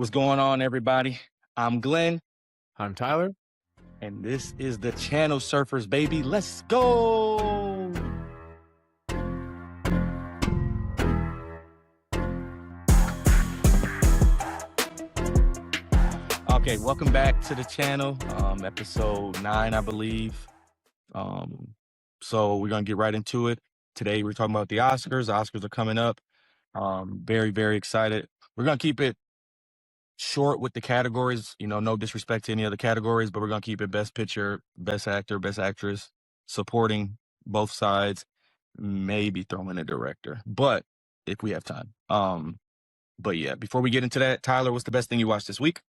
What's going on, everybody? I'm Glenn, I'm Tyler. and this is the Channel Surfers, baby. Let's go! Okay, welcome back to the channel, episode 9, I believe. So we're gonna get right into it. Today we're talking about the Oscars. The Oscars are coming up. Very, very excited. We're gonna keep it short with the categories, no disrespect to any other categories, but we're gonna keep it best picture, best actor, best actress, supporting, both sides, maybe throw in a director, but if we have time. But yeah, before we get into that, Tyler, what's the best thing you watched this week?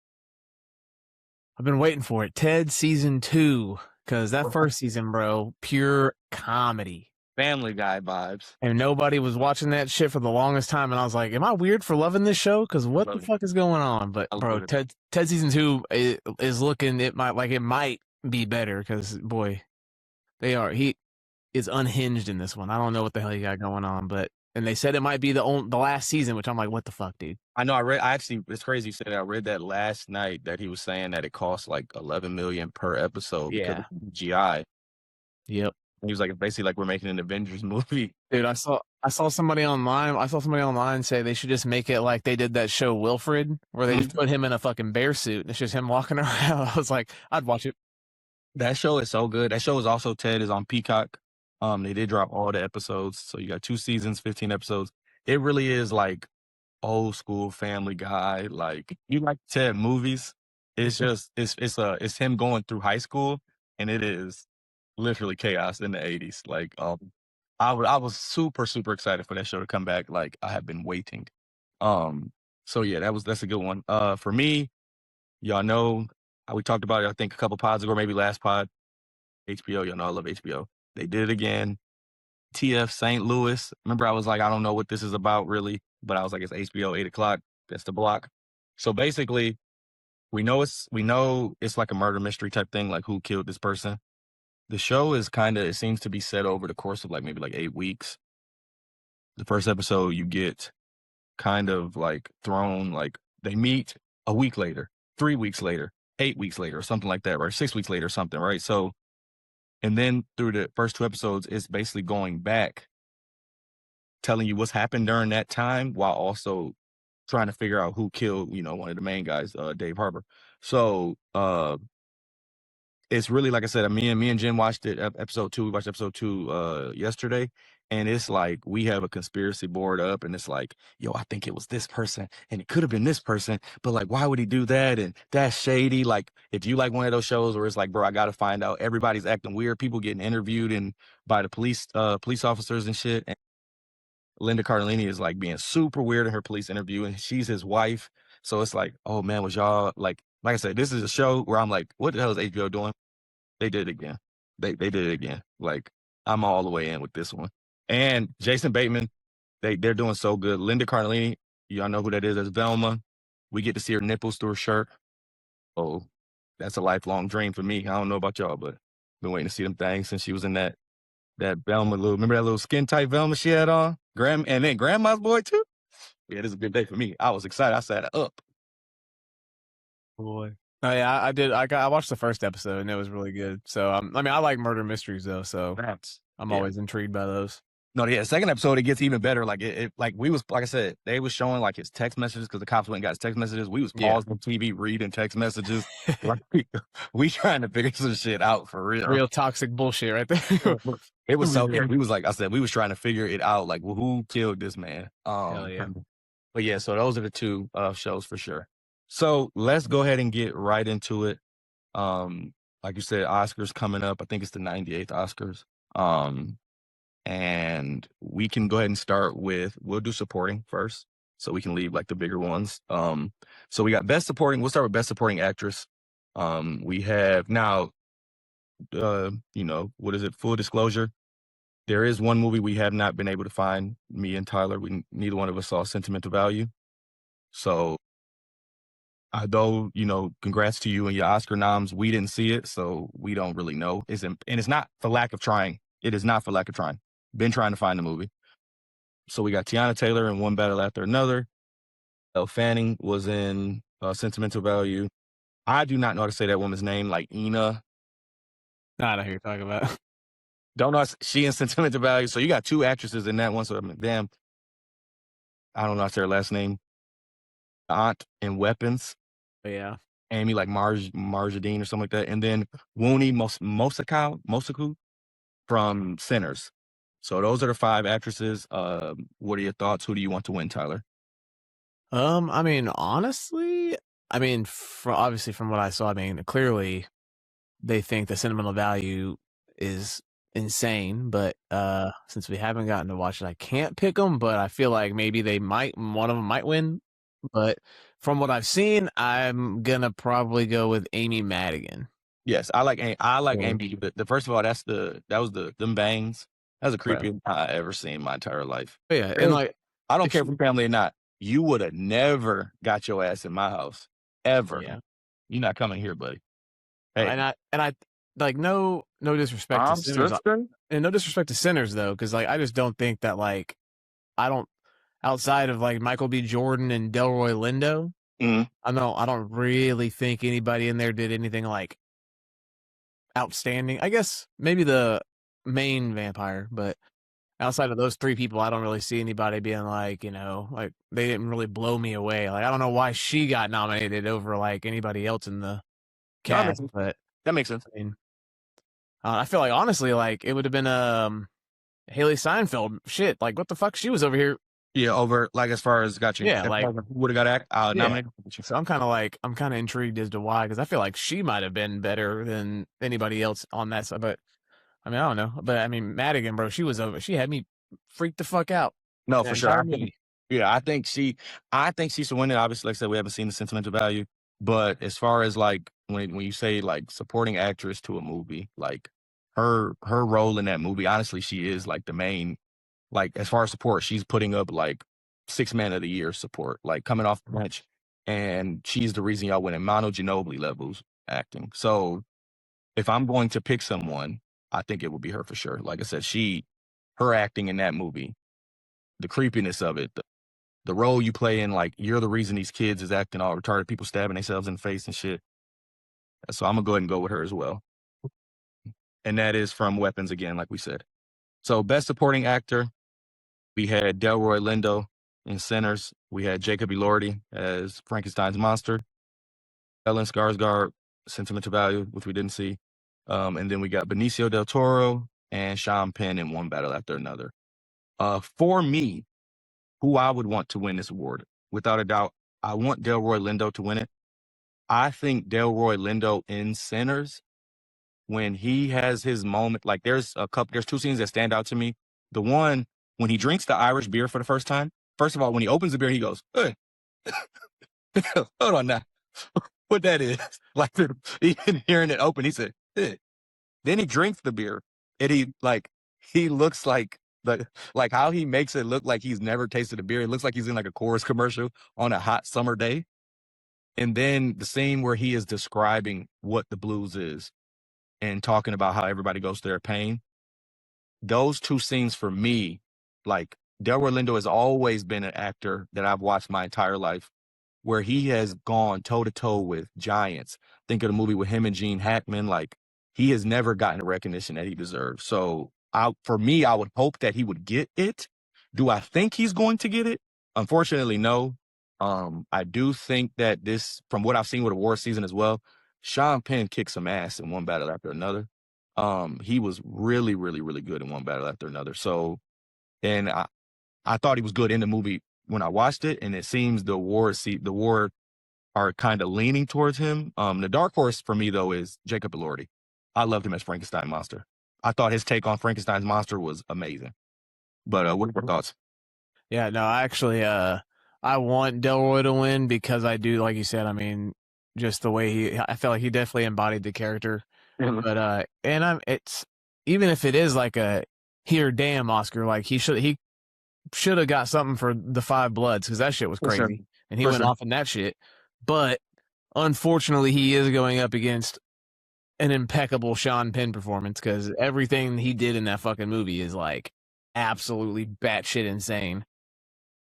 I've been waiting for it. Ted season 2, because that first season, bro, pure comedy. Family Guy vibes. And nobody was watching that shit for the longest time, and I was like, am I weird for loving this show? Because what the fuck is going on? But bro, Ted season 2 is looking, it might be better, because boy, he is unhinged in this one. I don't know what the hell he got going on, and they said it might be the last season, which I'm like, what the fuck, dude? I know. It's crazy you said that. I read that last night that he was saying that it costs like $11 million per episode because of CGI. Yep. He was like, basically like we're making an Avengers movie. Dude, I saw somebody online say they should just make it like they did that show Wilfred, where they just put him in a fucking bear suit and it's just him walking around. I was like, I'd watch it. That show is so good. That show is also Ted is on Peacock. They did drop all the episodes, so you got 2 seasons, 15 episodes. It really is like old school Family Guy. Like, you like Ted movies, it's just it's him going through high school, and it is literally chaos in the 80s. Like, I was super excited for that show to come back. Like, I have been waiting. So yeah, that's a good one. For me, y'all know we talked about it, I think a couple pods ago, maybe last pod. HBO, y'all know I love HBO. They did it again. TF St. Louis. Remember, I was like, I don't know what this is about really, but I was like, it's HBO, 8 o'clock. That's the block. So basically, we know it's like a murder mystery type thing, like who killed this person. The show is it seems to be set over the course of maybe 8 weeks. The first episode, you get kind of like thrown, like they meet a week later, 3 weeks later, 8 weeks later, or something like that, right? 6 weeks later, or something, right? So, and then through the first 2 episodes, it's basically going back, telling you what's happened during that time, while also trying to figure out who killed, one of the main guys, Dave Harbour. So, it's really, like I said, me and Jim watched it, episode 2. We watched episode 2 yesterday, and it's like we have a conspiracy board up, and it's like, yo, I think it was this person, and it could have been this person, but like, why would he do that? And that's shady. Like, if you like one of those shows where it's like, bro, I got to find out, everybody's acting weird, people getting interviewed and by the police officers and shit. And Linda Cardellini is like being super weird in her police interview, and she's his wife. So it's like, oh man, was y'all like I said, this is a show where I'm like, what the hell is HBO doing? They did it again. They did it again. Like, I'm all the way in with this one. And Jason Bateman, they're doing so good. Linda Cardellini, y'all know who that is as Velma. We get to see her nipples through her shirt. Oh, that's a lifelong dream for me. I don't know about y'all, but been waiting to see them things since she was in that Velma remember that little skin tight Velma she had on? And then Grandma's Boy too? Yeah, this is a good day for me. I was excited. I sat up. Boy. Oh yeah, I did. I watched the first episode and it was really good. So I like murder mysteries though, so I'm always intrigued by those. No, yeah. Second episode, it gets even better. Like we was, like I said, they was showing like his text messages because the cops went and got his text messages. We was pausing TV, reading text messages. we trying to figure some shit out for real. Real toxic bullshit right there. It was so good. We was like I said, we was trying to figure it out. Like, well, who killed this man? Hell yeah. But yeah, so those are the 2 shows for sure. So let's go ahead and get right into it. Like you said, Oscars coming up. I think it's the 98th Oscars. And we can go ahead and start with, we'll do supporting first, so we can leave like the bigger ones. So we got best supporting. We'll start with best supporting actress. We have now, what is it? Full disclosure. There is one movie we have not been able to find, me and Tyler. Neither one of us saw Sentimental Value. So, although, congrats to you and your Oscar noms, we didn't see it, so we don't really know. And it's not for lack of trying. It is not for lack of trying. Been trying to find the movie. So we got Tiana Taylor in One Battle After Another. Elle Fanning was in Sentimental Value. I do not know how to say that woman's name, like Ina. I know who you're talking about. Don't know. She in Sentimental Value. So you got two actresses in that one. So damn, I don't know how to say her last name. Aunt in Weapons. But yeah. Amy, like Marjadine or something like that. And then Wooni Mosaku from Sinners. So those are the 5 actresses. What are your thoughts? Who do you want to win, Tyler? I mean, honestly, I mean, obviously from what I saw, I mean, clearly they think the sentimental value is insane, but since we haven't gotten to watch it, I can't pick them, but I feel like maybe one of them might win. But from what I've seen, I'm gonna probably go with Amy Madigan. Yes, I like Amy. The first of all, that was them bangs. That's the creepiest I ever seen in my entire life. But yeah, and like I don't care if you're family or not. You would have never got your ass in my house ever. Yeah. You're not coming here, buddy. Hey, and I like no disrespect to Sinners, and no disrespect to Sinners though, because like I just don't think that like I don't outside of like Michael B. Jordan and Delroy Lindo, I don't really think anybody in there did anything like outstanding. I guess maybe the main vampire, but outside of those 3 people, I don't really see anybody being like, you know, like they didn't really blow me away. Like I don't know why she got nominated over like anybody else in the cast, but that makes sense. I mean, I feel like honestly, like it would have been Haley Steinfeld. Shit, like what the fuck? She was over here. Yeah, over like as far as got you. Yeah, like would have got nominated. So I'm kind of intrigued as to why, because I feel like she might have been better than anybody else on that side. But I mean, I don't know. But I mean, Madigan, bro, she was over. She had me freaked the fuck out. No, for sure. I think she should win it. Obviously, like I said, we haven't seen the sentimental value. But as far as like when you say like supporting actress to a movie, like her role in that movie, honestly, she is like the main. Like as far as support, she's putting up like 6 Man of the Year support, like coming off the bench, and she's the reason y'all winning Manu Ginobili levels acting. So if I'm going to pick someone, I think it would be her for sure. Like I said, her acting in that movie, the creepiness of it, the role you play in, like you're the reason these kids is acting all retarded, people stabbing themselves in the face and shit. So I'm gonna go ahead and go with her as well. And that is from Weapons again, like we said. So best supporting actor, we had Delroy Lindo in Sinners. We had Jacob Elordi as Frankenstein's monster. Stellan Skarsgård, Sentimental Value, which we didn't see. And then we got Benicio del Toro and Sean Penn in One Battle After Another. For me, who I would want to win this award, without a doubt, I want Delroy Lindo to win it. I think Delroy Lindo in Sinners, when he has his moment, like there's 2 scenes that stand out to me. The one, when he drinks the Irish beer for the first time, first of all, when he opens the beer, he goes, hey. Hold on now. What that is. Like, even hearing it open, he said, hey. Then he drinks the beer, and he looks like how he makes it look like he's never tasted a beer. It looks like he's in like a Coors commercial on a hot summer day. And then the scene where he is describing what the blues is and talking about how everybody goes through their pain. Those 2 scenes for me, like Delroy Lindo has always been an actor that I've watched my entire life where he has gone toe to toe with giants. Think of the movie with him and Gene Hackman. Like he has never gotten the recognition that he deserves. So for me, I would hope that he would get it. Do I think he's going to get it? Unfortunately, no. I do think that this, from what I've seen with award season as well, Sean Penn kicked some ass in One Battle After Another. He was really, really, really good in One Battle After Another. So, and I thought he was good in the movie when I watched it, and it seems the award are kind of leaning towards him. The dark horse for me though is Jacob Elordi. I loved him as Frankenstein monster. I thought his take on Frankenstein's monster was amazing. But what are your thoughts? Yeah, no, actually, I want Delroy to win because I do, like you said, I mean, just the way I felt like he definitely embodied the character. But it's even if it is like a here damn Oscar, like he should have got something for the Five Bloods because that shit was crazy, and he went off in that shit. But unfortunately, he is going up against an impeccable Sean Penn performance because everything he did in that fucking movie is like absolutely batshit insane.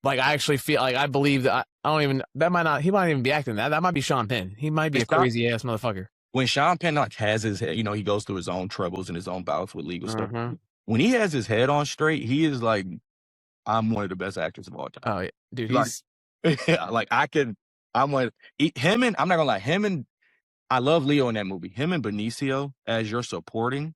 Like I actually feel like I believe that I don't even that might not he might even be acting that might be Sean Penn. He might be a crazy ass motherfucker. When Sean Penn like has his head, he goes through his own troubles and his own bouts with legal stuff. When he has his head on straight, he is like, I'm one of the best actors of all time. Oh yeah, dude, he's like I'm not gonna lie, I love Leo in that movie. Him and Benicio as your supporting,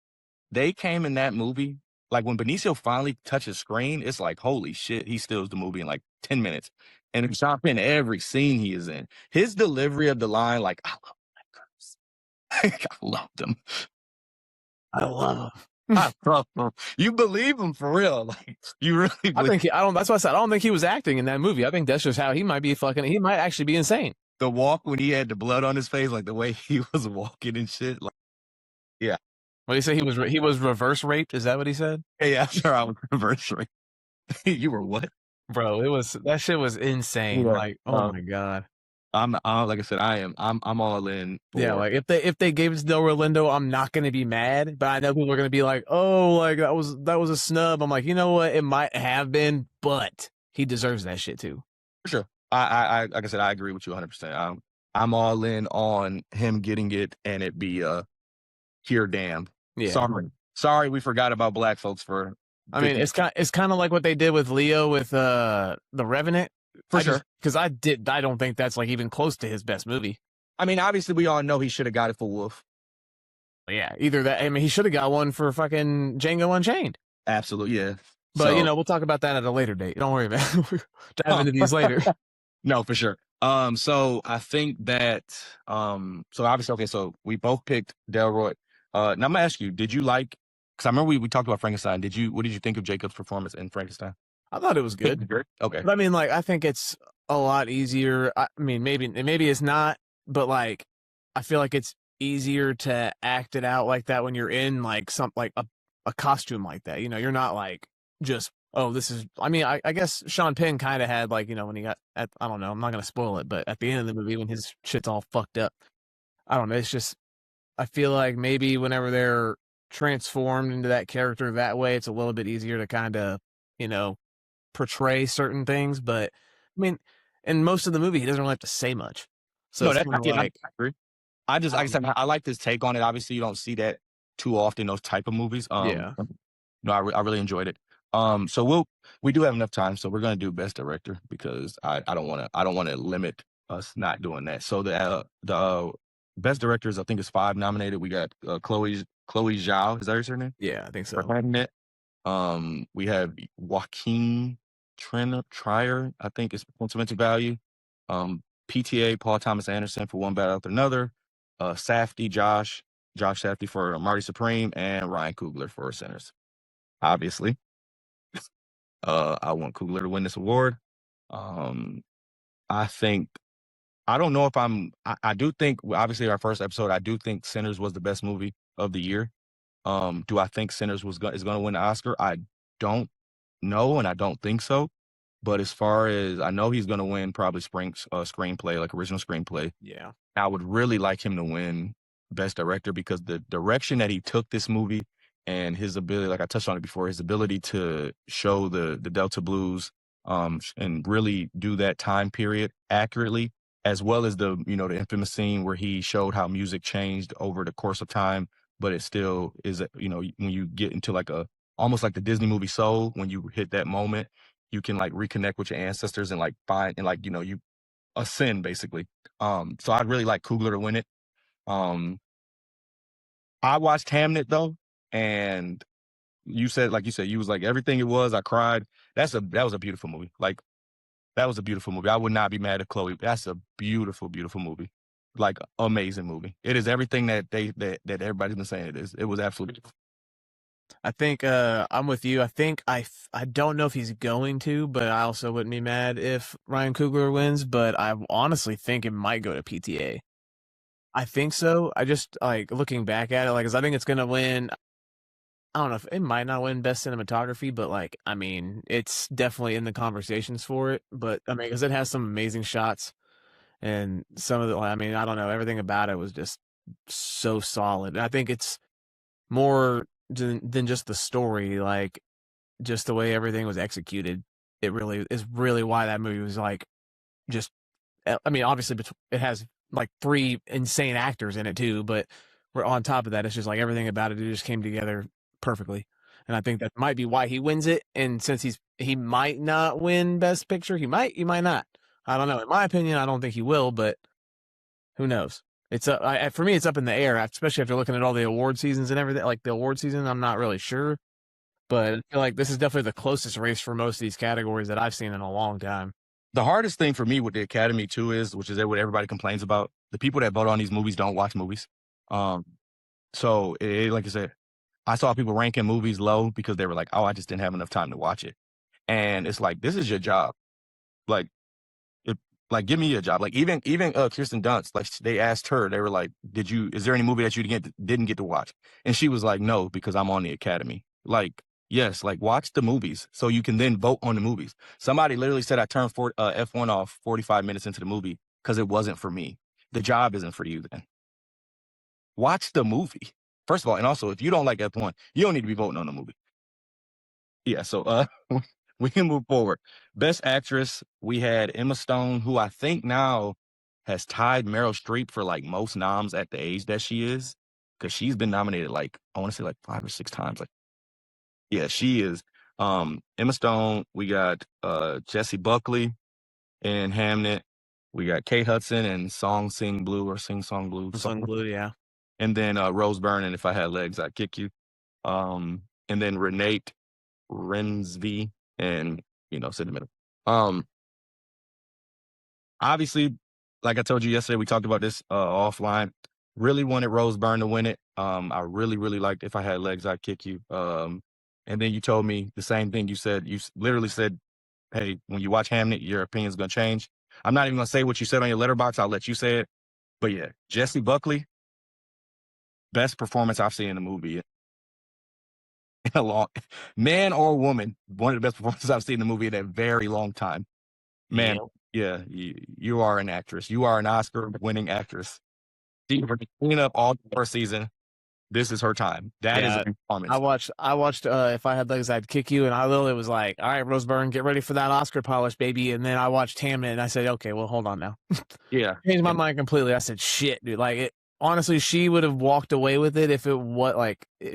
they came in that movie. Like when Benicio finally touches screen, it's like, holy shit, he steals the movie in like 10 minutes. And Sean Penn, every scene he is in, his delivery of the line, like, I love that girl. I loved him. I love him. I love him. You believe him for real. Like you really believe. That's why I said I don't think he was acting in that movie. I think that's just how he might be he might actually be insane. The walk when he had the blood on his face, like the way he was walking and shit. Like, yeah. What did he say? He was reverse raped? Is that what he said? Yeah, sure. I was reverse raped. You were what? Bro, that shit was insane. Yeah. Like, oh my God. I'm like I said, I'm all in. Yeah, like if they gave it to Del Rolando, I'm not gonna be mad, but I know people are gonna be like, oh, like that was a snub. I'm like, you know what? It might have been, but he deserves that shit too. For sure. I like I said, I agree with you 100%. I'm all in on him getting it and it be here damned. Yeah. Sorry, we forgot about black folks for. I mean, it's kind of like what they did with Leo with The Revenant. For sure. Because I don't think that's like even close to his best movie. I mean, obviously we all know he should have got it for Wolf. Yeah, either that. I mean, he should have got one for fucking Django Unchained. Absolutely, yeah. But we'll talk about that at a later date. Don't worry about it. We'll dive into these later. No, for sure. So I think that so obviously, okay, so we both picked Delroy. Now I'm gonna ask you, did you like? Because I remember we talked about Frankenstein. What did you think of Jacob's performance in Frankenstein? I thought it was good. Okay. But I mean, like, I think it's a lot easier. I mean, maybe it's not, but like, I feel like it's easier to act it out like that when you're in like a costume like that. You're not like just, oh, this is. I mean, I guess Sean Penn kind of had like, when he got I don't know. I'm not gonna spoil it, but at the end of the movie when his shit's all fucked up, I don't know. It's just, I feel like maybe whenever they're transformed into that character that way, it's a little bit easier to kind of, portray certain things. But I mean, in most of the movie, he doesn't really have to say much. So no, that's like, I agree. Like I said, I like this take on it. Obviously, you don't see that too often, those type of movies. Yeah. No, I really enjoyed it. So we do have enough time, so we're gonna do best director because I don't want to limit us not doing that. So the best directors, I think, is 5 nominated. We got Chloe Zhao. Is that her name? Yeah, I think so. We have Joaquin Trier, I think is sentimental value. PTA, Paul Thomas Anderson for One Battle After Another. Safdie, Josh Safdie for Marty Supreme, and Ryan Coogler for Sinners. Obviously, I want Coogler to win this award. I don't know if I do think, obviously our first episode, I do think Sinners was the best movie of the year. Do I think Sinners is going to win the Oscar? I don't know, and I don't think so. But as far as I know, he's going to win probably screenplay, like original screenplay. Yeah. I would really like him to win best director because the direction that he took this movie and his ability, like I touched on it before, his ability to show the Delta Blues and really do that time period accurately, as well as the infamous scene where he showed how music changed over the course of time, but it still is, when you get into like almost like the Disney movie Soul, when you hit that moment, you can like reconnect with your ancestors and like find and like, you ascend basically. So I'd really like Coogler to win it. I watched Hamnet though, and you said you was like everything it was. I cried. That was a beautiful movie. Like that was a beautiful movie. I would not be mad at Chloe. That's a beautiful, beautiful movie. Like amazing movie. It is everything that everybody's been saying it is. It was absolutely beautiful. I think I'm with you. I think I don't know if he's going to, but I also wouldn't be mad if Ryan Coogler wins. But I honestly think it might go to PTA. I think so. I just like looking back at it, like, 'cause I think it's gonna win. I don't know if it might not win best cinematography, but like, I mean, it's definitely in the conversations for it. But I mean, because it has some amazing shots, and some of the, I mean, I don't know, everything about it was just so solid. I think it's more than just the story, like just the way everything was executed. it really is really why that movie was like just. I mean, obviously, it has like 3 insane actors in it too, but we're on top of that. It's just like everything about it just came together perfectly, and I think that might be why he wins it. And since he might not win Best Picture, he might not. I don't know. In my opinion, I don't think he will, but who knows? It's for me, it's up in the air, especially after looking at all the award seasons and everything. Like the award season, I'm not really sure, but I feel like this is definitely the closest race for most of these categories that I've seen in a long time. The hardest thing for me with the Academy too is, which is what everybody complains about, the people that vote on these movies don't watch movies. So like I said, I saw people ranking movies low because they were like, "Oh, I just didn't have enough time to watch it," and it's like, this is your job. Like, give me a job. Like even Kirsten Dunst, like they asked her, they were like, is there any movie that you didn't get to watch? And she was like, no, because I'm on the Academy. Like, yes, like watch the movies so you can then vote on the movies. Somebody literally said I turned F1 off 45 minutes into the movie because it wasn't for me. The job isn't for you then. Watch the movie. First of all, and also if you don't like F1, you don't need to be voting on the movie. Yeah, so we can move forward. Best Actress, we had Emma Stone, who I think now has tied Meryl Streep for like most noms at the age that she is, because she's been nominated like, I want to say like 5 or 6 times. Like, yeah, she is. Emma Stone, we got Jessie Buckley in Hamnet. We got Kate Hudson in Song Sing Blue or Sing Song Blue. Song Blue, yeah. And then Rose Byrne in If I Had Legs, I'd Kick You. And then Renee Rensby and, sit in the middle. Obviously, like I told you yesterday, we talked about this offline. Really wanted Rose Byrne to win it. I really, really liked If I Had Legs, I'd Kick You. And then you told me the same thing. You said, you literally said, hey, when you watch Hamnet, your opinion's going to change. I'm not even going to say what you said on your letterbox. I'll let you say it. But yeah, Jessie Buckley, best performance I've seen in a movie in a long, man or woman, one of the best performances I've seen in a movie in a very long time. Man, yeah, you are an actress. You are an Oscar-winning actress. She was cleaning up all the first season. This is her time. That is a performance. I watched If I Had Legs, I'd Kick You, and I literally was like, all right, Rose Byrne, get ready for that Oscar polish, baby. And then I watched Hamnet, and I said, okay, well, hold on now. Yeah. Changed my mind completely. I said, shit, dude. Like, honestly, she would have walked away with it if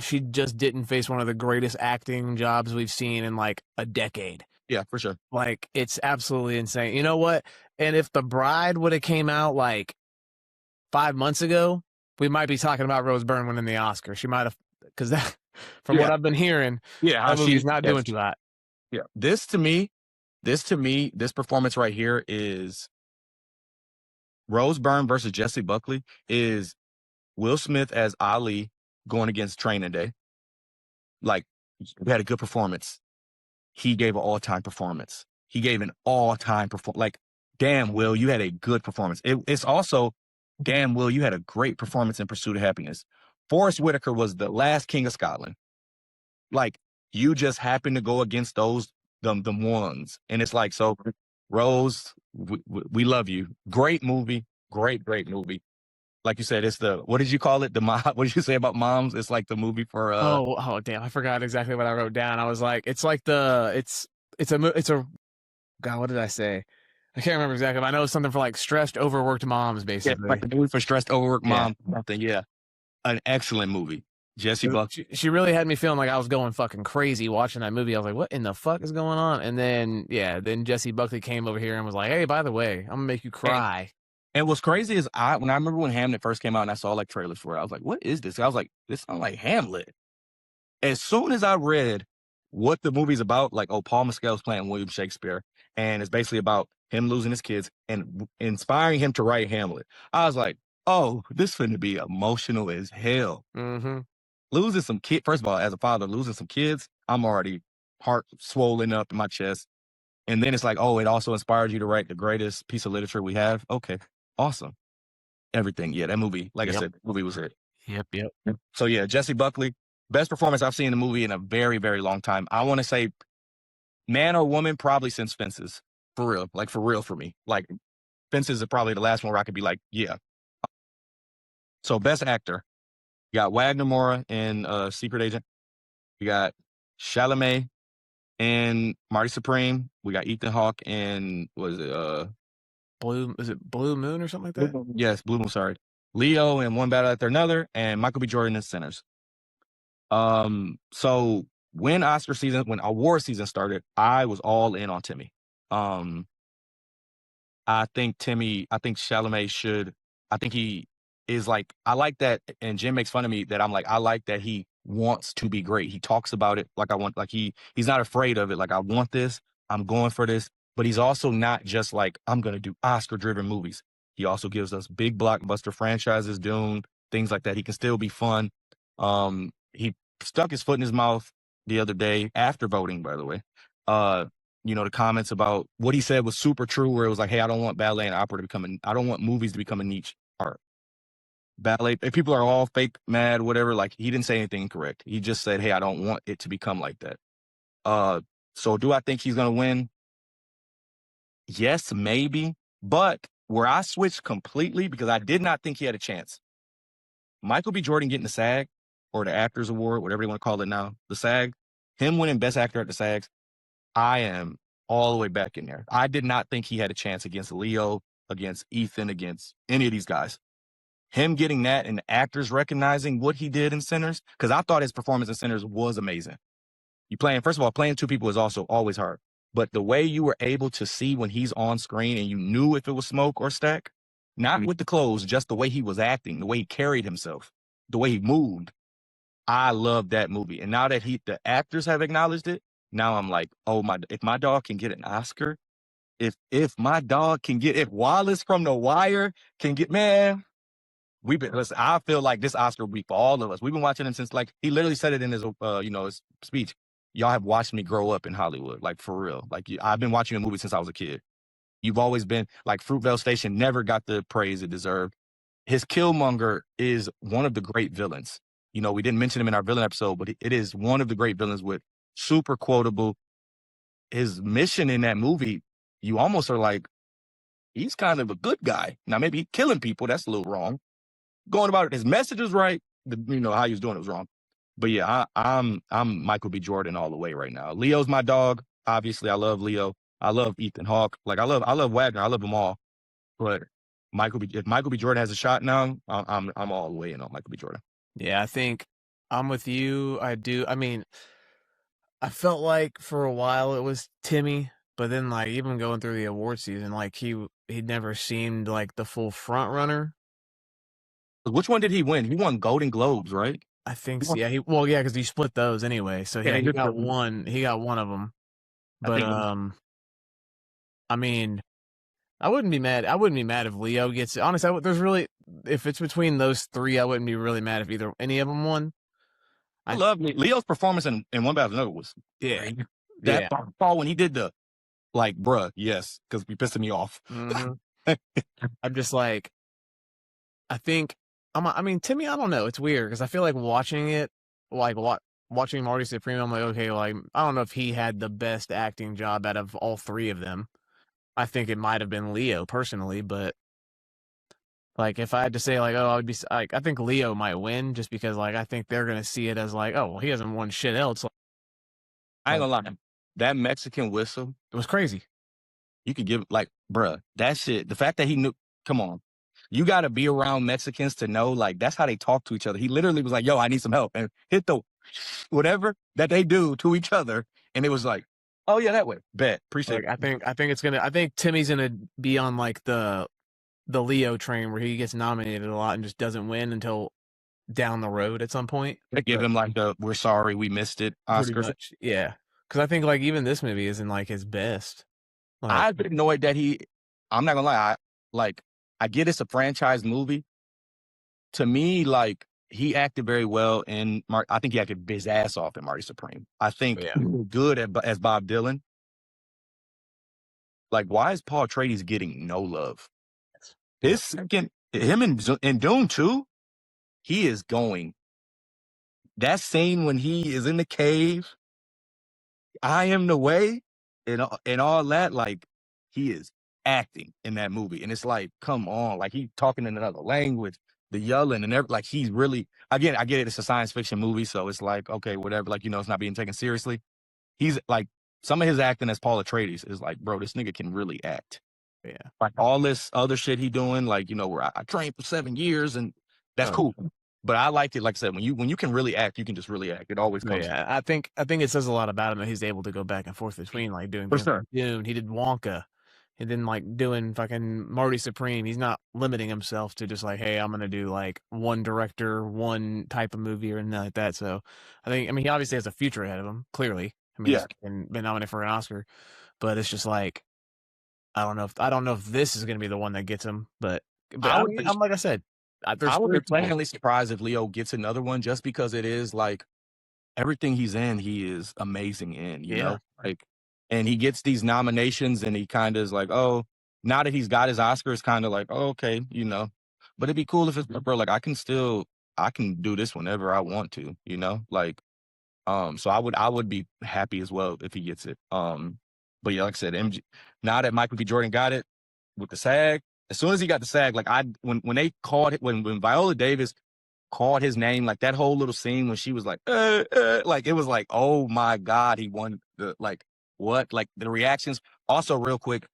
she just didn't face one of the greatest acting jobs we've seen in like a decade. Yeah, for sure. Like, it's absolutely insane. You know what? And if The Bride would have came out like 5 months ago, we might be talking about Rose Byrne winning the Oscar. She might have, because that, from what I've been hearing, that movie's not doing too hot. Yeah, this performance right here is Rose Byrne versus Jessie Buckley is Will Smith as Ali going against Training Day. Like, we had a good performance. He gave an all-time performance. He gave an all-time performance. Like, damn, Will, you had a good performance. It's also, damn, Will, you had a great performance in Pursuit of Happiness. Forrest Whitaker was the last king of Scotland. Like, you just happened to go against those, the ones. And it's like, so, Rose, we love you. Great movie. Great movie. Like you said, it's what did you call it? What did you say about Moms? It's like the movie for oh damn, I forgot exactly what I wrote down. I was like, it's like it's a God, what did I say? I can't remember exactly, but I know it's something for like stressed, overworked moms, basically. Yeah, like the movie for stressed, overworked moms. Something, yeah. An excellent movie. Jessie Buckley. She really had me feeling like I was going fucking crazy watching that movie. I was like, what in the fuck is going on? And then, then Jessie Buckley came over here and was like, hey, by the way, I'm gonna make you cry. And what's crazy is I remember when Hamlet first came out and I saw like trailers for it, I was like, what is this? I was like, this sounds like Hamlet. As soon as I read what the movie's about, like, Paul Mescal's playing William Shakespeare, and it's basically about him losing his kids and inspiring him to write Hamlet. I was like, oh, this finna be emotional as hell. Mm-hmm. Losing some kids, first of all, as a father, losing some kids, I'm already heart swollen up in my chest. And then it's like, oh, it also inspired you to write the greatest piece of literature we have. Okay, awesome. Everything. Yeah, that movie, like I said, the movie was it. Yep. So yeah, Jessie Buckley, best performance I've seen in the movie in a very, very long time. I want to say man or woman, probably since Fences. For real. Like, for real for me. Like, Fences is probably the last one where I could be like, yeah. So best actor. You got Wagner Moura in Secret Agent. You got Chalamet And Marty Supreme, we got Ethan Hawke and was it Blue Moon or something like that? Yes, Blue Moon, sorry. Leo in One Battle After Another, and Michael B. Jordan in Sinners. So when award season started, I was all in on Timmy. I think Chalamet I think he is like, I like that, and Jim makes fun of me that I'm like, I like that he wants to be great. He talks about it like he's not afraid of it. Like, I want this, I'm going for this, but he's also not just like, I'm going to do Oscar driven movies. He also gives us big blockbuster franchises, Dune, things like that. He can still be fun. He stuck his foot in his mouth the other day after voting, by the way. The comments about what he said was super true, where it was like, hey, I don't want ballet and opera I don't want movies to become a niche art. Ballet, if people are all fake mad, whatever, like, he didn't say anything incorrect. He just said, hey, I don't want it to become like that. So do I think he's going to win? Yes, maybe. But where I switched completely, because I did not think he had a chance. Michael B. Jordan getting the SAG, or the Actors Award, whatever you want to call it now, the SAG, him winning Best Actor at the SAGs, I am all the way back in there. I did not think he had a chance against Leo, against Ethan, against any of these guys. Him getting that and the actors recognizing what he did in Sinners, because I thought his performance in Sinners was amazing. First of all, playing two people is also always hard. But the way you were able to see when he's on screen and you knew if it was smoke or stack, not with the clothes, just the way he was acting, the way he carried himself, the way he moved. I love that movie. And now that the actors have acknowledged it, now I'm like, if my dog can get an Oscar, if Wallace from The Wire can get, man, listen, I feel like this Oscar week for all of us. We've been watching him since, like, he literally said it in his speech. Y'all have watched me grow up in Hollywood, like, for real. Like, I've been watching a movie since I was a kid. You've always been, like, Fruitvale Station never got the praise it deserved. His Killmonger is one of the great villains. We didn't mention him in our villain episode, but it is one of the great villains with super quotable. His mission in that movie, you almost are like, he's kind of a good guy. Now, maybe killing people, that's a little wrong. Going about it, his message was right. How he was doing it was wrong. But yeah, I'm Michael B. Jordan all the way right now. Leo's my dog. Obviously, I love Leo. I love Ethan Hawke. Like, I love Wagner. I love them all. But if Michael B. Jordan has a shot now, I'm all the way in on Michael B. Jordan. Yeah, I think I'm with you. I do. I mean, I felt like for a while it was Timmy, but then, like, even going through the award season, like, he never seemed like the full front runner. Which one did he win? He won Golden Globes, right? I think so. Yeah, because he split those anyway. So yeah, he got one. He got one of them. But I mean, I wouldn't be mad. I wouldn't be mad if Leo gets it. Honestly, if it's between those three, I wouldn't be really mad if any of them won. I love Leo's performance in One Battle Another was great. That ball when he did the, like, bruh, yes, because we pissing me off. Mm-hmm. I'm just like, I mean, Timmy, I don't know. It's weird because I feel like watching it, like watching Marty Supreme, I'm like, okay, like, I don't know if he had the best acting job out of all three of them. I think it might have been Leo personally, but like, if I had to say, like, I would be like, I think Leo might win just because, like, I think they're gonna see it as like, oh, well, he hasn't won shit else. I ain't gonna lie, that Mexican whistle, it was crazy. You could give, like, bruh, that shit. The fact that he knew, come on, you got to be around Mexicans to know, like, that's how they talk to each other. He literally was like, yo, I need some help, and hit the whatever that they do to each other, and it was like, oh yeah, that way, bet, appreciate it. I think Timmy's gonna be on, like, the Leo train where he gets nominated a lot and just doesn't win until down the road at some point. They give him, like, we're sorry we missed it Oscars. Yeah, because I think, like, even this movie isn't, like, his best. Like, I've been annoyed that I'm not gonna lie, I get it's a franchise movie. To me, like, he acted very well in I think he acted his ass off in Marty Supreme. I think good as Bob Dylan. Like, why is Paul Atreides getting no love? His second, him in Dune 2, he is going. That scene when he is in the cave, I am the way, and all that, like, he is acting in that movie. And it's like, come on, like, he's talking in another language, the yelling and everything. Like, he's really, again, I get it, it's a science fiction movie, so it's like, okay, whatever, like, it's not being taken seriously. He's like, some of his acting as Paul Atreides is like, bro, this nigga can really act. Yeah. Like all this other shit he doing, like, you know, where I trained for 7 years and that's cool. But I like it, like I said, when you can really act, you can just really act. It always comes. Yeah, I think it says a lot about him that he's able to go back and forth between like doing For things sure. like Dune. He did Wonka. And then like doing fucking Marty Supreme. He's not limiting himself to just like, hey, I'm gonna do like one director, one type of movie or anything like that. So I mean he obviously has a future ahead of him, clearly. I mean he's been nominated for an Oscar. But it's just like I don't know if this is gonna be the one that gets him, but I'm like I said, I would be pleasantly surprised if Leo gets another one just because it is like everything he's in, he is amazing in, you know? Like, and he gets these nominations and he kind of is like, oh, now that he's got his Oscars, kind of like, oh, okay, you know? But it'd be cool if it's, bro, like, I can do this whenever I want to, you know? Like, so I would be happy as well if he gets it. But yeah, like I said, now that Michael B. Jordan got it with the SAG, as soon as he got the SAG, like when they called it, when Viola Davis called his name, like that whole little scene when she was like it was like, oh my God, he won the, like, what? Like the reactions. Also, real quick,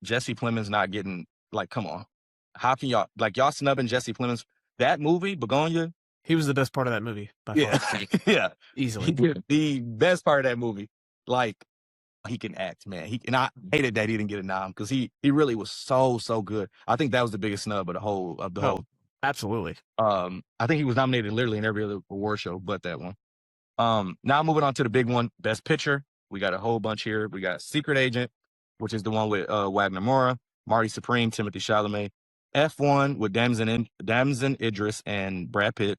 Jesse Plemons not getting, like, come on. How can y'all snubbing Jesse Plemons? That movie, Begonia, he was the best part of that movie by far. Yeah. Easily. The best part of that movie. Like, he can act, man. And I hated that he didn't get a nom because he really was so good. I think that was the biggest snub of the whole Absolutely. I think he was nominated literally in every other award show but that one. Now moving on to the big one, Best Picture. We got a whole bunch here. We got Secret Agent, which is the one with Wagner Moura, Marty Supreme, Timothée Chalamet. F1 with Damson Idris and Brad Pitt.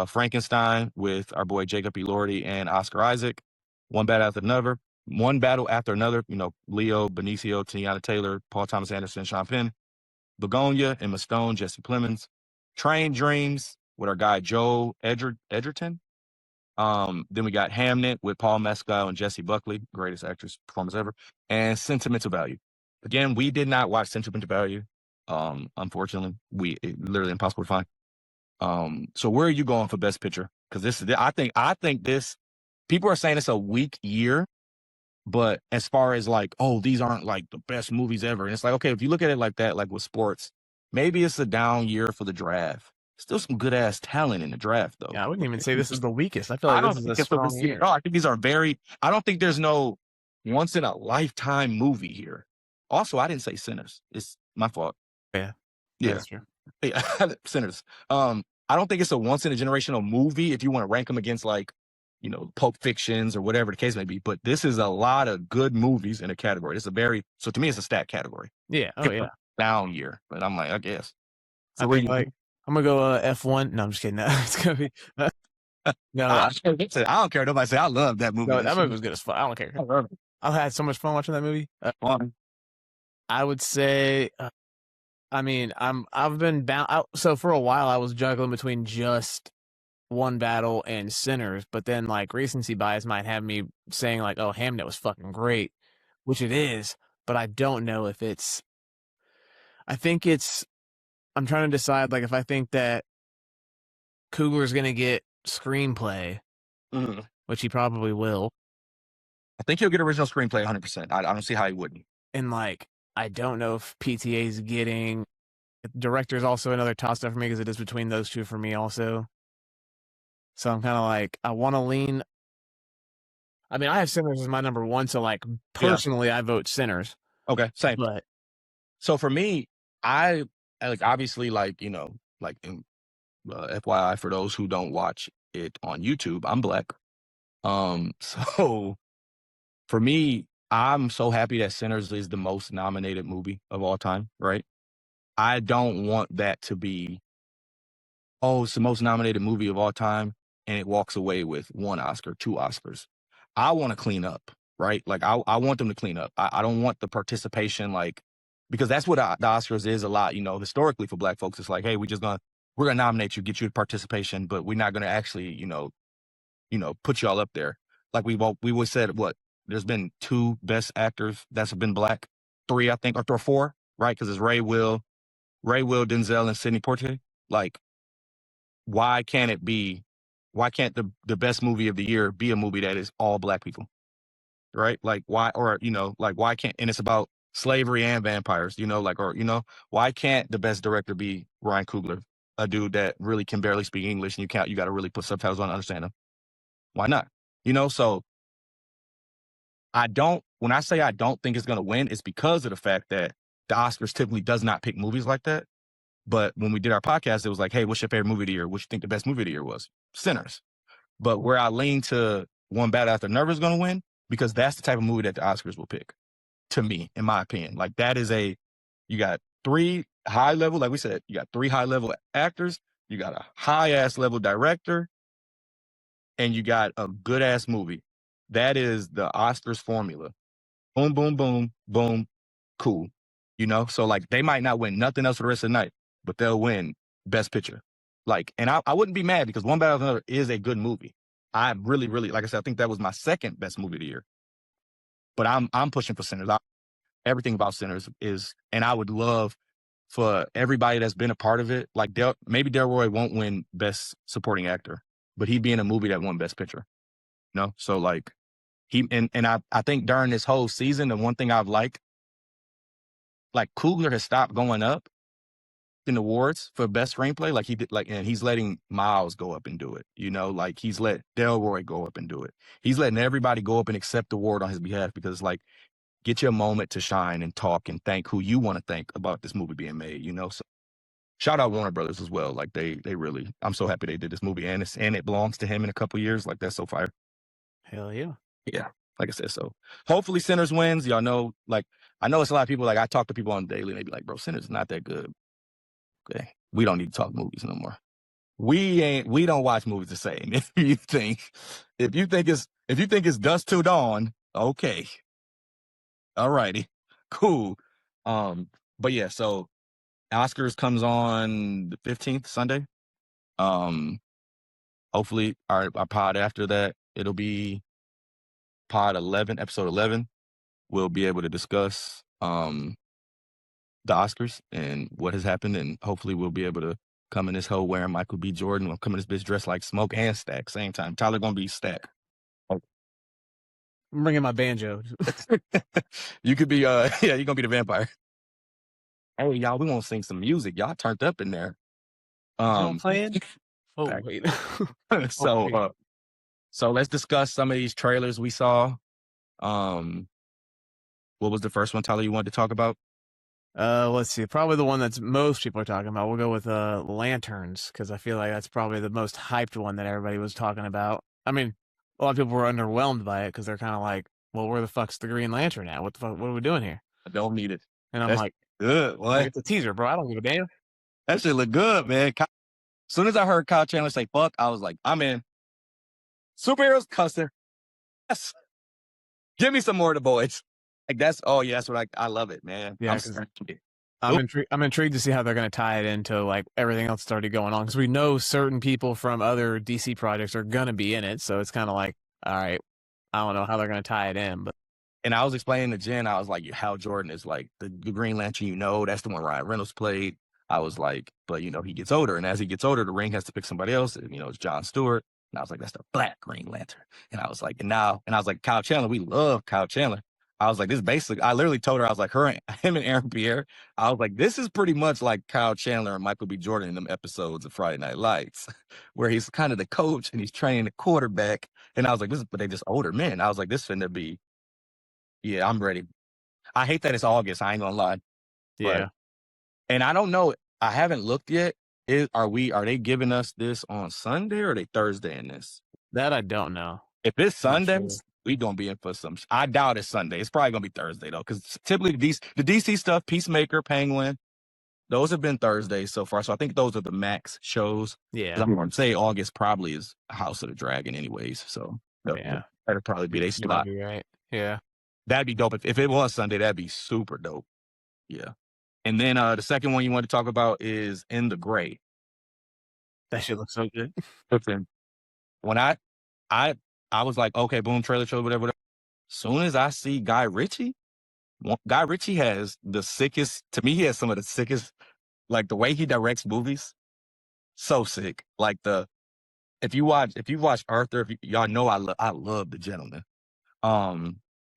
Frankenstein with our boy Jacob Elordi and Oscar Isaac. One Battle After Another, you know, Leo, Benicio, Tiana Taylor, Paul Thomas Anderson, Sean Penn. Begonia, Emma Stone, Jesse Plemons. Train Dreams with our guy Joe Edgerton. Then we got Hamnet with Paul Mescal and Jessie Buckley, greatest actress performance ever. And Sentimental Value. Again, we did not watch Sentimental Value. Unfortunately, it's literally impossible to find. So where are you going for Best Picture? Because I think this, people are saying it's a weak year, but as far as like, oh, these aren't like the best movies ever. And it's like, okay, if you look at it like that, like with sports, maybe it's a down year for the draft. Still some good ass talent in the draft, though. Yeah, I wouldn't even say this is the weakest. I feel like this is a strong year. No, I think these are I don't think there's no once in a lifetime movie here. Also, I didn't say Sinners. It's my fault. Yeah. That's true. Yeah, Sinners. I don't think it's a once in a generational movie if you want to rank them against, like, you know, Pulp Fictions or whatever the case may be. But this is a lot of good movies in a category. So to me, it's a stat category. Yeah. Oh, yeah. Down year. But I'm like, I guess. So I'm going to go F1. No, I'm just kidding. It's going to be. No, I don't care. Nobody say I love that movie. No, that movie was good as fuck. I don't care. I've had so much fun watching that movie. I would say, I mean, I've been bound. So for a while, I was juggling between just One Battle and Sinners, but then like recency bias might have me saying like, oh, Hamnet was fucking great, which it is, but I don't know if it's. I'm trying to decide like if I think that Coogler's gonna get screenplay, which he probably will. I think he'll get original screenplay 100%. I don't see how he wouldn't. And like, I don't know if PTA's getting. Director is also another toss-up for me because it is between those two for me also. So I'm kind of like, I want to lean. I mean, I have Sinners as my number one, so like personally, I vote Sinners. Okay, same. But so for me, I like obviously like, you know, like in, FYI for those who don't watch it on YouTube, I'm Black. So for me, I'm so happy that Sinners is the most nominated movie of all time, right? I don't want that to be, oh, it's the most nominated movie of all time, and it walks away with 1 Oscar, 2 Oscars. I want to clean up, right? Like, I want them to clean up. I don't want the participation, like, because that's what the Oscars is a lot, you know, historically for Black folks. It's like, hey, we're going to nominate you, get you participation, but we're not going to actually, you know, put y'all up there. Like we always said, there's been 2 best actors that's been Black, 3, I think, or 4, right? Because it's Ray Will, Denzel, and Sidney Poitier. Like, why can't the best movie of the year be a movie that is all Black people? right? Like why, or like why can't? And it's about slavery and vampires, like or why can't the best director be Ryan Coogler, a dude that really can barely speak English, and you got to really put subtitles on to understand him? Why not? So when I say I don't think it's going to win, it's because of the fact that the Oscars typically does not pick movies like that. But when we did our podcast, it was like, hey, what's your favorite movie of the year? What you think the best movie of the year was? Sinners. But where I lean to One Battle After Another is going to win, because that's the type of movie that the Oscars will pick, to me, in my opinion. Like that is you got three high level, like we said, you got three high level actors, you got a high ass level director, and you got a good ass movie. That is the Oscars formula. Boom, boom, boom, boom, cool. So like they might not win nothing else for the rest of the night, but they'll win Best Picture. Like, and I wouldn't be mad, because One Battle After Another is a good movie. I really, really, like I said, I think that was my second best movie of the year. But I'm pushing for Sinners. Everything about Sinners is, and I would love for everybody that's been a part of it. Like maybe Delroy won't win Best Supporting Actor, but he'd be in a movie that won Best Picture. So like I think during this whole season, the one thing I've liked, like Coogler has stopped going up in awards for best screenplay, like he did, like, and he's letting Miles go up and do it. Like he's let Delroy go up and do it. He's letting everybody go up and accept the award on his behalf, because like, get your moment to shine and talk and thank who you want to thank about this movie being made. So shout out Warner Brothers as well. Like they really, I'm so happy they did this movie, and it belongs to him in a couple years. Like that's so fire. Hell yeah. Yeah. Like I said, so hopefully Sinners wins. Y'all know, like, I know it's a lot of people, like I talk to people on the daily and they be like, bro, Sinners is not that good. Okay. We don't need to talk movies no more. We don't watch movies the same. If you think it's Dusk Till Dawn, okay. All righty. Cool. But yeah, so Oscars comes on the 15th, Sunday. Hopefully our pod after that, it'll be pod 11, episode 11. We'll be able to discuss the Oscars and what has happened, and hopefully we'll be able to come in this hole wearing Michael B. Jordan. We'll come in this bitch dressed like Smoke and Stack same time. Tyler gonna be Stack. I'm bringing my banjo. You could be yeah, you're gonna be the vampire. Hey y'all, we want to sing some music. Y'all turned up in there. Playing? Oh wait. So let's discuss some of these trailers we saw. What was the first one, Tyler, you wanted to talk about? Let's see. Probably the one that's most people are talking about. We'll go with Lanterns, because I feel like that's probably the most hyped one that everybody was talking about. I mean, a lot of people were underwhelmed by it, because they're kind of like, well, where the fuck's the Green Lantern at? What the fuck? What are we doing here? I don't need it. And I'm like, good. What? It's a teaser, bro. I don't give a damn. That shit look good, man. As soon as I heard Kyle Chandler say fuck, I was like, I'm in. Superheroes cussing. Yes. Give me some more of the boys. Like that's what I love it, man. Yeah, I'm intrigued to see how they're going to tie it into like everything else that's already going on, because we know certain people from other DC projects are going to be in it, so it's kind of like, all right, I don't know how they're going to tie it in, but. And I was explaining to Jen, I was like, Hal Jordan is like the Green Lantern, that's the one Ryan Reynolds played. I was like, but he gets older, and as he gets older, the ring has to pick somebody else. And, it's Jon Stewart. And I was like, that's the Black Green Lantern. And I was like, and I was like, Kyle Chandler, we love Kyle Chandler. I was like, this basically, I literally told her, I was like, him and Aaron Pierre, I was like, this is pretty much like Kyle Chandler and Michael B. Jordan in them episodes of Friday Night Lights, where he's kind of the coach and he's training the quarterback. And I was like, but they just older men. I was like, this finna be, yeah, I'm ready. I hate that it's August. I ain't gonna lie. Yeah. And I don't know. I haven't looked yet. Are they giving us this on Sunday, or are they Thursday in this? That I don't know. If it's Sundays, we gonna be in for some. I doubt it's Sunday. It's probably gonna be Thursday though, because typically the DC stuff, Peacemaker, Penguin, those have been Thursdays so far. So I think those are the max shows. Yeah. I'm gonna say August probably is House of the Dragon, anyways. So yeah, that'd probably be their slot. Be right. Yeah, that'd be dope. If it was Sunday, that'd be super dope. Yeah. And then the second one you want to talk about is In the Gray. That shit looks so good. When I was like, okay, boom, trailer, whatever. Soon as I see Guy Ritchie has the sickest, to me, he has some of the sickest, like the way he directs movies, so sick. Like if you watch Arthur, y'all know I love The Gentleman.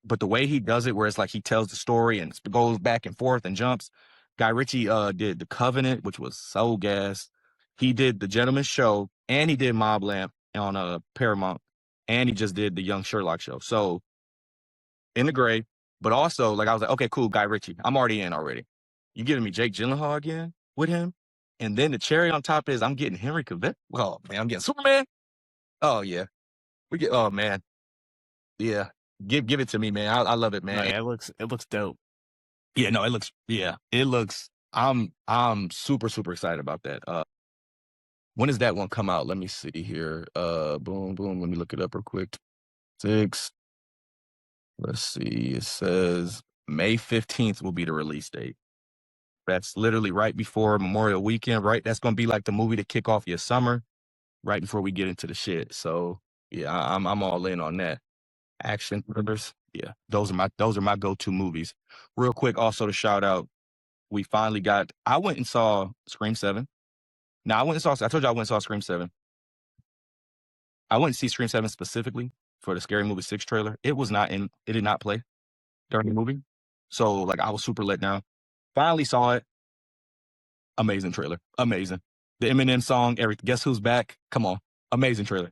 but the way he does it, where it's like he tells the story and goes back and forth and jumps. Guy Ritchie did The Covenant, which was so gas. He did The Gentleman's Show, and he did Mobland on Paramount, and he just did the Young Sherlock show. So in the gray, but also like I was like, okay, cool, Guy Ritchie, I'm already in already. You giving me Jake Gyllenhaal again with him, and then the cherry on top is I'm getting Henry Cavill. Oh man, I'm getting Superman. Oh yeah, we get. Oh man, yeah. Give it to me, man. I love it, man. No, yeah, it looks dope. Yeah, no, it looks. I'm super excited about that. When does that one come out? Let me see here. Boom. Let me look it up real quick. 6. Let's see. It says May 15th will be the release date. That's literally right before Memorial Weekend, right? That's gonna be like the movie to kick off your summer, right before we get into the shit. So yeah, I'm all in on that. Action thrillers. Yeah, those are my go-to movies. Real quick, also to shout out, we finally got. I went and saw Scream 7. Now I told you I went and saw Scream 7. I went and see Scream 7 specifically for the Scary Movie 6 trailer. It did not play during the movie. So like I was super let down. Finally saw it. Amazing trailer. Amazing. The Eminem song, everything. Guess who's back? Come on. Amazing trailer.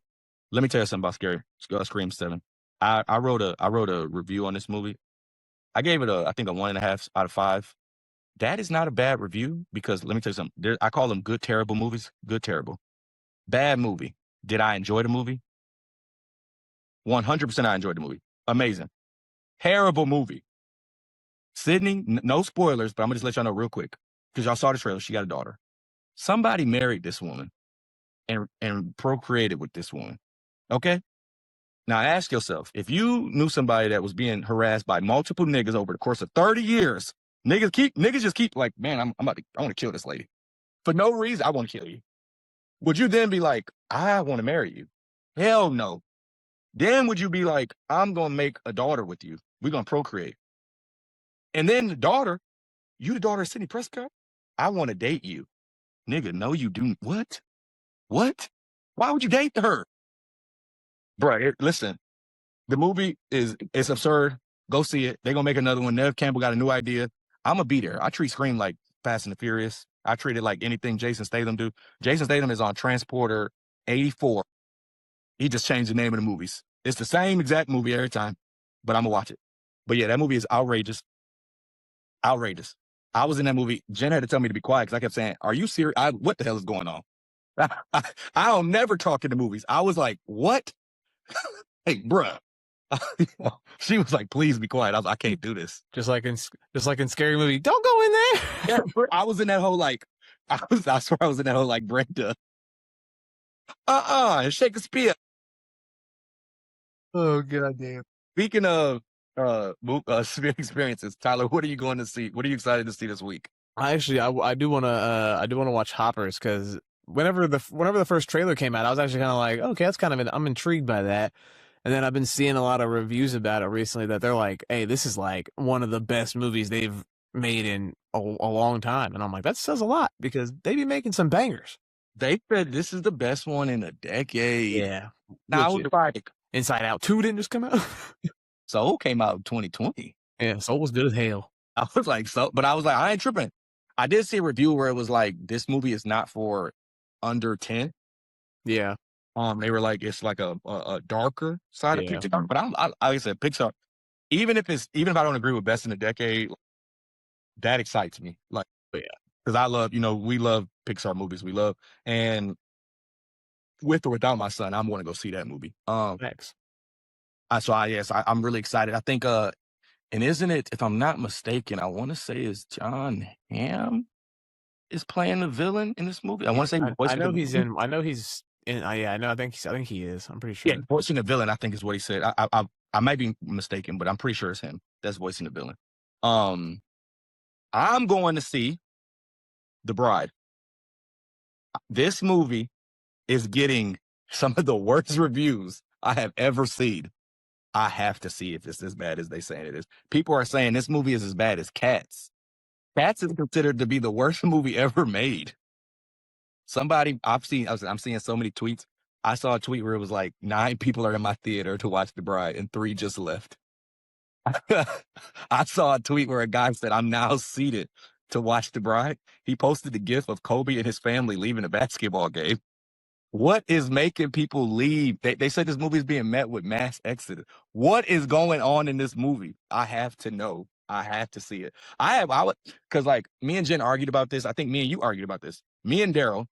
Let me tell you something about Scream 7. I wrote a review on this movie. I gave it I think a 1.5 out of 5. That is not a bad review because let me tell you something. I call them good, terrible movies. Good, terrible. Bad movie. Did I enjoy the movie? 100% I enjoyed the movie. Amazing. Terrible movie. Sydney, no spoilers, but I'm going to just let y'all know real quick because y'all saw the trailer. She got a daughter. Somebody married this woman and procreated with this woman. Okay? Now ask yourself, if you knew somebody that was being harassed by multiple niggas over the course of 30 years, niggas just keep like, man, I want to kill this lady. For no reason, I want to kill you. Would you then be like, I want to marry you? Hell no. Then would you be like, I'm going to make a daughter with you. We're going to procreate. And then the daughter, you the daughter of Sidney Prescott? I want to date you. Nigga, no, you do. What? What? Why would you date her? Bro, listen, the movie it's absurd. Go see it. They're going to make another one. Nev Campbell got a new idea. I'm going to be there. I treat Scream like Fast and the Furious. I treat it like anything Jason Statham do. Jason Statham is on Transporter 84. He just changed the name of the movies. It's the same exact movie every time, but I'm going to watch it. But yeah, that movie is outrageous. Outrageous. I was in that movie. Jen had to tell me to be quiet because I kept saying, are you serious? What the hell is going on? I don't never talk in the movies. I was like, what? Hey, bruh. She was like, please be quiet. I was like, I can't do this. Just like in Scary Movie, don't go in there. Yeah, I was in that whole like, I swear I was in that whole like Brenda. Shakespeare. Oh god damn. Speaking of experiences, Tyler, what are you going to see? What are you excited to see this week? I do want to watch Hoppers because whenever the first trailer came out, I was actually kind of like, okay, that's kind of I'm intrigued by that. And then I've been seeing a lot of reviews about it recently that they're like, hey, this is like one of the best movies they've made in a long time. And I'm like, that says a lot because they be making some bangers. They said this is the best one in a decade. Yeah. Now, like, Inside Out 2 didn't just come out. Soul came out in 2020. Yeah, Soul was good as hell. I was like, but I was like, I ain't tripping. I did see a review where it was like, this movie is not for under 10. Yeah. They were like, it's like a darker side of Pixar. But like I said, Pixar, even if I don't agree with best in the decade, that excites me. Like, yeah, because I love, we love Pixar movies. We love, and with or without my son, I'm going to go see that movie. Thanks. I'm really excited. I think, and isn't it, if I'm not mistaken, I want to say is John Hamm is playing the villain in this movie. I want to say, I know he's in. Yeah, I know. I think he is. I'm pretty sure. Yeah, voicing the villain, I think is what he said. I might be mistaken, but I'm pretty sure it's him that's voicing the villain. I'm going to see The Bride. This movie is getting some of the worst reviews I have ever seen. I have to see if it's as bad as they saying it is. People are saying this movie is as bad as Cats. Cats is considered to be the worst movie ever made. I'm seeing so many tweets. I saw a tweet where it was like 9 people are in my theater to watch The Bride and 3 just left. I saw a tweet where a guy said, "I'm now seated to watch The Bride." He posted the gif of Kobe and his family leaving a basketball game. What is making people leave? They said this movie is being met with mass exodus. What is going on in this movie? I have to know. I have to see it. I would, because like me and Jen argued about this. I think me and you argued about this. Me and Daryl,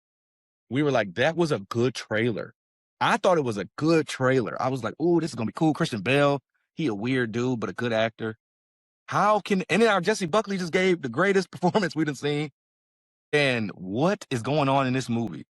we were like, that was a good trailer. I thought it was a good trailer. I was like, oh, this is gonna be cool. Christian Bale, he a weird dude, but a good actor. And then our Jesse Buckley just gave the greatest performance we've seen. And what is going on in this movie?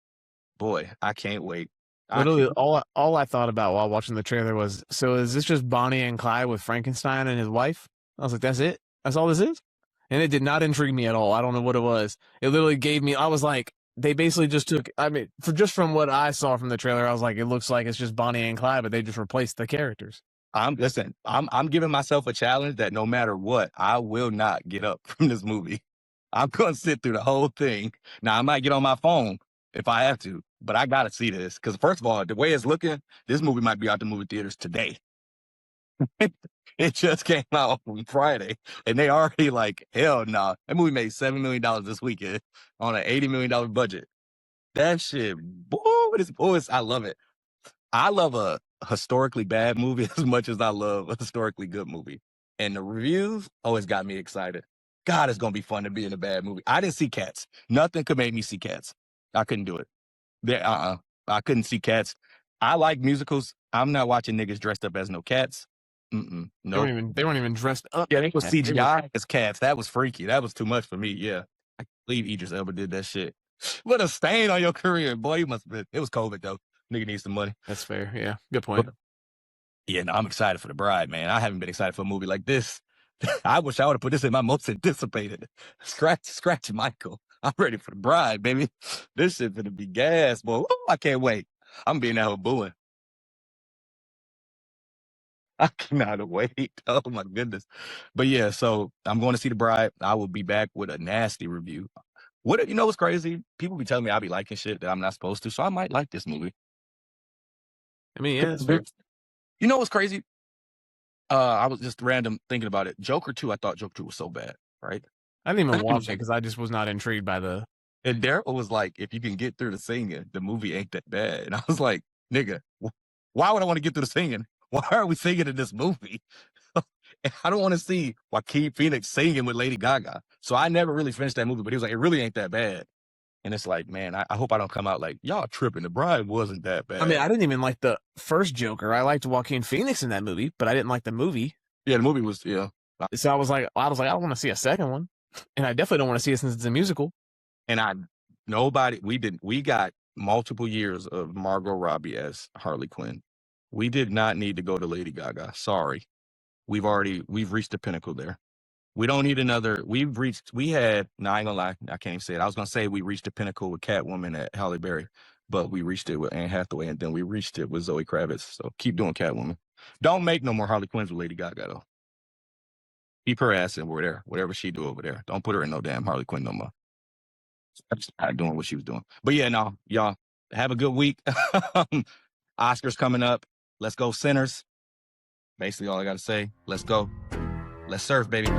Boy, I can't wait. Literally, all I thought about while watching the trailer was, so is this just Bonnie and Clyde with Frankenstein and his wife? I was like, that's it? That's all this is? And it did not intrigue me at all. I don't know what it was. It literally gave me, I was like, they basically just took, I mean, from what I saw from the trailer, I was like, it looks like it's just Bonnie and Clyde, but they just replaced the characters. I'm giving myself a challenge that no matter what, I will not get up from this movie. I'm going to sit through the whole thing. Now, I might get on my phone if I have to, but I got to see this. Because first of all, the way it's looking, this movie might be out the movie theaters today. It just came out on Friday, and they already like, hell no. Nah. That movie made $7 million this weekend on an $80 million budget. That shit, boy, I love it. I love a historically bad movie as much as I love a historically good movie. And the reviews always got me excited. God, it's going to be fun to be in a bad movie. I didn't see Cats. Nothing could make me see Cats. I couldn't do it. I couldn't see Cats. I like musicals. I'm not watching niggas dressed up as no cats. No. They weren't even dressed up. Yeah, they was CGI as cats. That was freaky. That was too much for me. Yeah. I can't believe Idris Elba did that shit. What a stain on your career, boy. You must have been. It was COVID, though. Nigga needs some money. That's fair. Yeah. Good point. Yeah, no, I'm excited for The Bride, man. I haven't been excited for a movie like this. I wish I would have put this in my most anticipated. Scratch Michael. I'm ready for The Bride, baby. This shit gonna be gas, boy. Ooh, I can't wait. I'm being out here booing. I cannot wait. Oh my goodness. But yeah, so I'm going to see The Bride. I will be back with a nasty review. You know what's crazy? People be telling me I be liking shit that I'm not supposed to, so I might like this movie. I mean, yeah, that's fair. You know what's crazy? I was just random thinking about it. Joker 2, I thought Joker 2 was so bad, right? I didn't even watch it because I just was not intrigued by the. And Daryl was like, if you can get through the singing, the movie ain't that bad. And I was like, nigga, why would I want to get through the singing? Why are we singing in this movie? I don't want to see Joaquin Phoenix singing with Lady Gaga. So I never really finished that movie, but he was like, it really ain't that bad. And it's like, man, I hope I don't come out like, y'all tripping. The Bride wasn't that bad. I mean, I didn't even like the first Joker. I liked Joaquin Phoenix in that movie, but I didn't like the movie. Yeah, the movie was, yeah. So I was like, I don't want to see a second one. And I definitely don't want to see it since it's a musical. And we got multiple years of Margot Robbie as Harley Quinn. We did not need to go to Lady Gaga. Sorry. We've reached the pinnacle there. We don't need another. I ain't gonna lie. I can't even say it. I was gonna say we reached the pinnacle with Catwoman at Halle Berry, but we reached it with Anne Hathaway, and then we reached it with Zoe Kravitz. So keep doing Catwoman. Don't make no more Harley Quinns with Lady Gaga, though. Keep her ass in whatever she do over there. Don't put her in no damn Harley Quinn no more. She's not doing what she was doing. But yeah, no, y'all have a good week. Oscars coming up. Let's go Sinners. Basically all I got to say. Let's go. Let's surf, baby.